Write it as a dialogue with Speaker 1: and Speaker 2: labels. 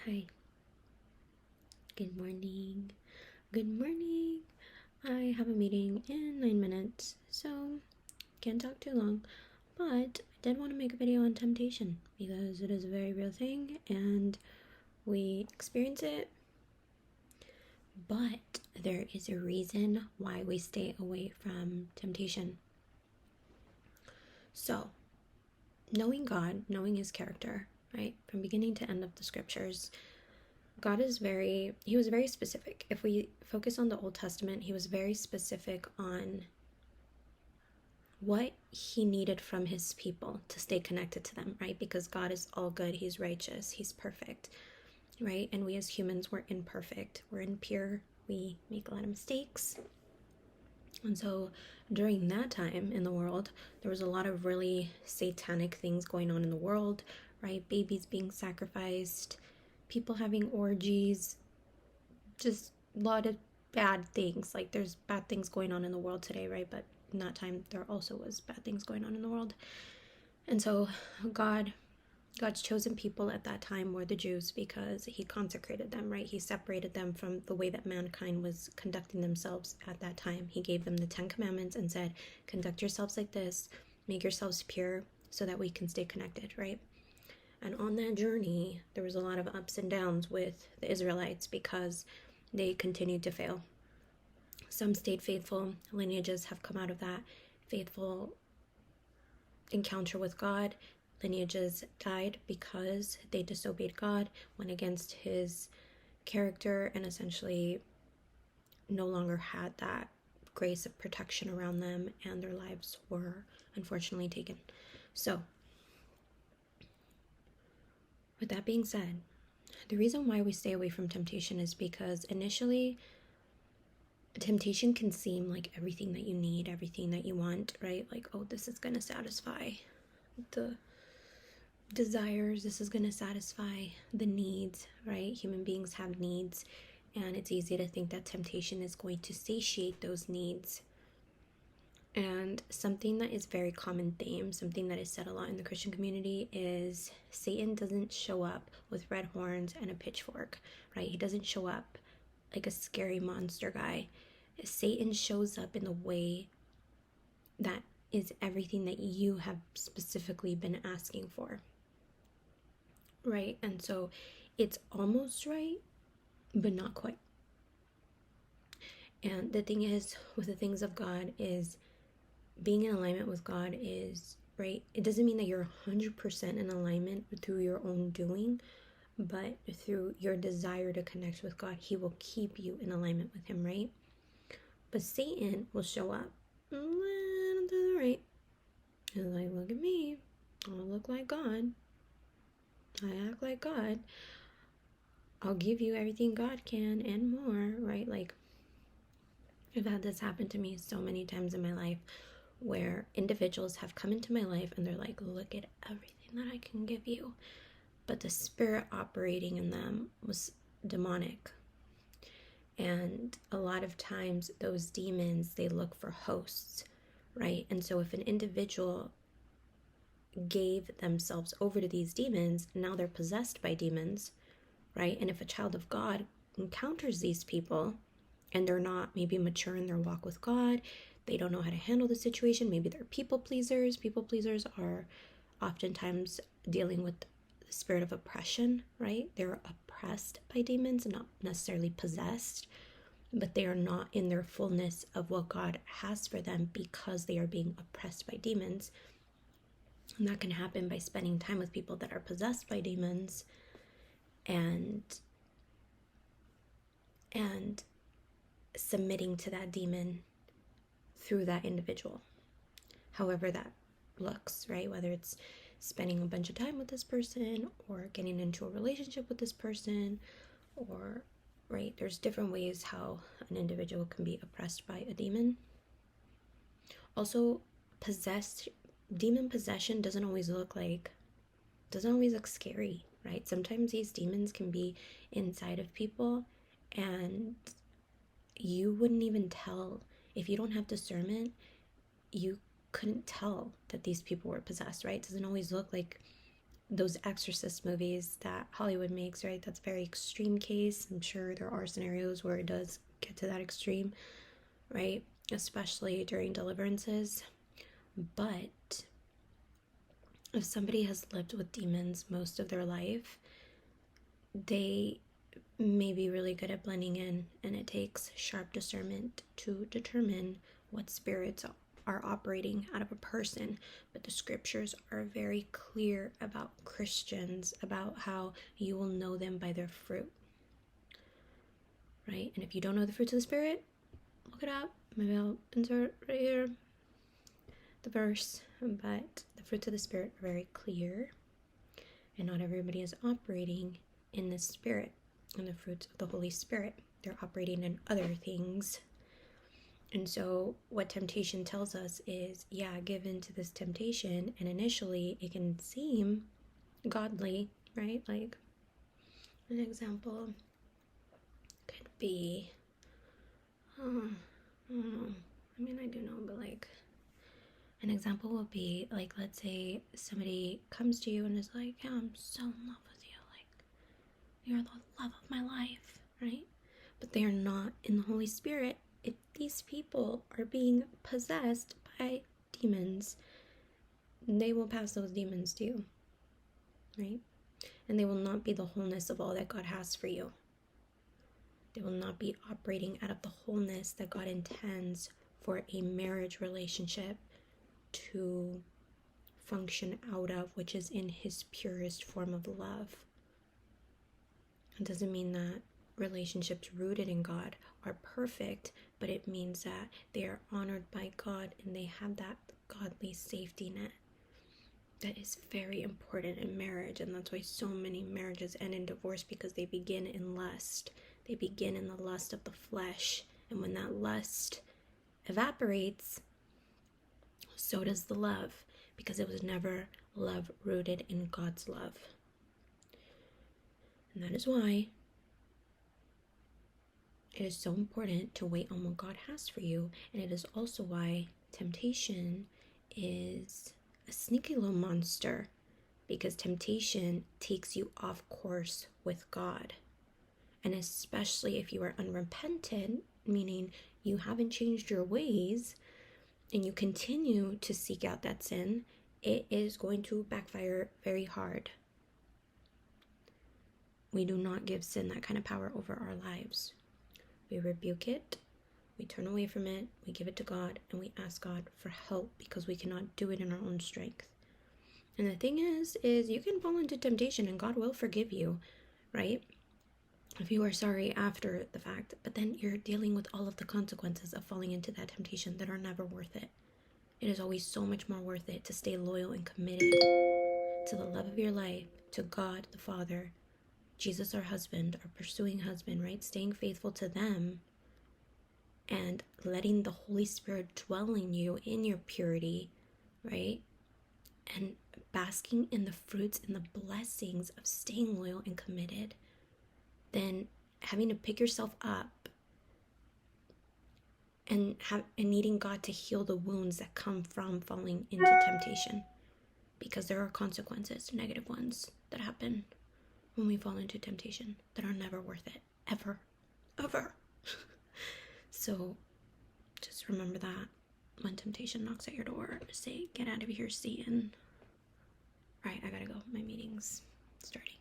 Speaker 1: Hi. Good morning. Good morning. I have a meeting in 9 minutes, so can't talk too long. But I did want to make a video on temptation because it is a very real thing and we experience it. But there is a reason why we stay away from temptation. So, knowing God, knowing His character, right, from beginning to end of the scriptures, he was very specific. If we focus on the Old Testament, he was very specific on what he needed from his people to stay connected to them, right? Because God is all good, he's righteous, he's perfect, right? And we as humans, we're imperfect, we're impure, we make a lot of mistakes. And so during that time in the world, there was a lot of really satanic things going on in the world, right? Babies being sacrificed, people having orgies, just a lot of bad things. Like there's bad things going on in the world today, right? But in that time there also was bad things going on in the world. And so God's chosen people at that time were the Jews because he consecrated them, right? He separated them from the way that mankind was conducting themselves at that time. He gave them the 10 commandments and said, conduct yourselves like this, make yourselves pure so that we can stay connected, right? And on that journey, there was a lot of ups and downs with the Israelites because they continued to fail. Some stayed faithful. Lineages have come out of that faithful encounter with God. Lineages died because they disobeyed God, went against his character, and essentially no longer had that grace of protection around them, and their lives were unfortunately taken. So, with that being said, the reason why we stay away from temptation is because initially, temptation can seem like everything that you need, everything that you want, right? Like, oh, this is going to satisfy the desires, this is going to satisfy the needs, right? Human beings have needs, and it's easy to think that temptation is going to satiate those needs. And something that is very common theme, something that is said a lot in the Christian community is Satan doesn't show up with red horns and a pitchfork, right? He doesn't show up like a scary monster guy. Satan shows up in the way that is everything that you have specifically been asking for, right? And so it's almost right, but not quite. And the thing is, with the things of God is being in alignment with God is, right? It doesn't mean that you're 100% in alignment through your own doing, but through your desire to connect with God, he will keep you in alignment with him, right? But Satan will show up to the right. And like, look at me. I look like God. I act like God. I'll give you everything God can and more, right? Like, I've had this happen to me so many times in my life where individuals have come into my life and they're like, look at everything that I can give you. But the spirit operating in them was demonic. And a lot of times those demons, they look for hosts, right? And so if an individual gave themselves over to these demons, now they're possessed by demons, right? And if a child of God encounters these people and they're not maybe mature in their walk with God, they don't know how to handle the situation, maybe they're people pleasers. People pleasers are oftentimes dealing with the spirit of oppression, right? They're oppressed by demons, not necessarily possessed, but they are not in their fullness of what God has for them because they are being oppressed by demons. And that can happen by spending time with people that are possessed by demons and submitting to that demon through that individual, however that looks, right? Whether it's spending a bunch of time with this person or getting into a relationship with this person, or, right, there's different ways how an individual can be oppressed by a demon. Also, demon possession doesn't always look scary, right? Sometimes these demons can be inside of people and you wouldn't even tell. If you don't have discernment, you couldn't tell that these people were possessed, right? It doesn't always look like those exorcist movies that Hollywood makes, right? That's a very extreme case. I'm sure there are scenarios where it does get to that extreme, right? Especially during deliverances. But if somebody has lived with demons most of their life, they may be really good at blending in, and it takes sharp discernment to determine what spirits are operating out of a person. But the scriptures are very clear about Christians, about how you will know them by their fruit, right? And if you don't know the fruits of the Spirit, look it up. Maybe I'll insert right here the verse. But the fruits of the Spirit are very clear, and not everybody is operating in the Spirit and the fruits of the Holy Spirit. They're operating in other things. And so what temptation tells us is, yeah, give in to this temptation, and initially it can seem godly, right? Like an example could be, I don't know. I mean, I do know, but like an example would be like, let's say somebody comes to you and is like, yeah, I'm so in love with you. Like, you're the love of my life, right? But they are not in the Holy Spirit. If these people are being possessed by demons, they will pass those demons to you, right? And they will not be the wholeness of all that God has for you. They will not be operating out of the wholeness that God intends for a marriage relationship to function out of, which is in His purest form of love. It doesn't mean that relationships rooted in God are perfect, but it means that they are honored by God and they have that godly safety net. That is very important in marriage, and that's why so many marriages end in divorce, because they begin in lust. They begin in the lust of the flesh, and when that lust evaporates, so does the love, because it was never love rooted in God's love. And that is why it is so important to wait on what God has for you. And it is also why temptation is a sneaky little monster, because temptation takes you off course with God. And especially if you are unrepentant, meaning you haven't changed your ways and you continue to seek out that sin, it is going to backfire very hard. We do not give sin that kind of power over our lives. We rebuke it, we turn away from it, we give it to God, and we ask God for help, because we cannot do it in our own strength. And the thing is you can fall into temptation and God will forgive you, right? If you are sorry after the fact, but then you're dealing with all of the consequences of falling into that temptation that are never worth it. It is always so much more worth it to stay loyal and committed to the love of your life, to God the Father, Jesus our husband, our pursuing husband, right? Staying faithful to them and letting the Holy Spirit dwell in you in your purity, right? And basking in the fruits and the blessings of staying loyal and committed, then having to pick yourself up and needing God to heal the wounds that come from falling into temptation, because there are consequences, negative ones, that happen when we fall into temptation that are never worth it, ever. So just remember that when temptation knocks at your door, say, get out of here, Satan. All right, I gotta go. My meeting's starting.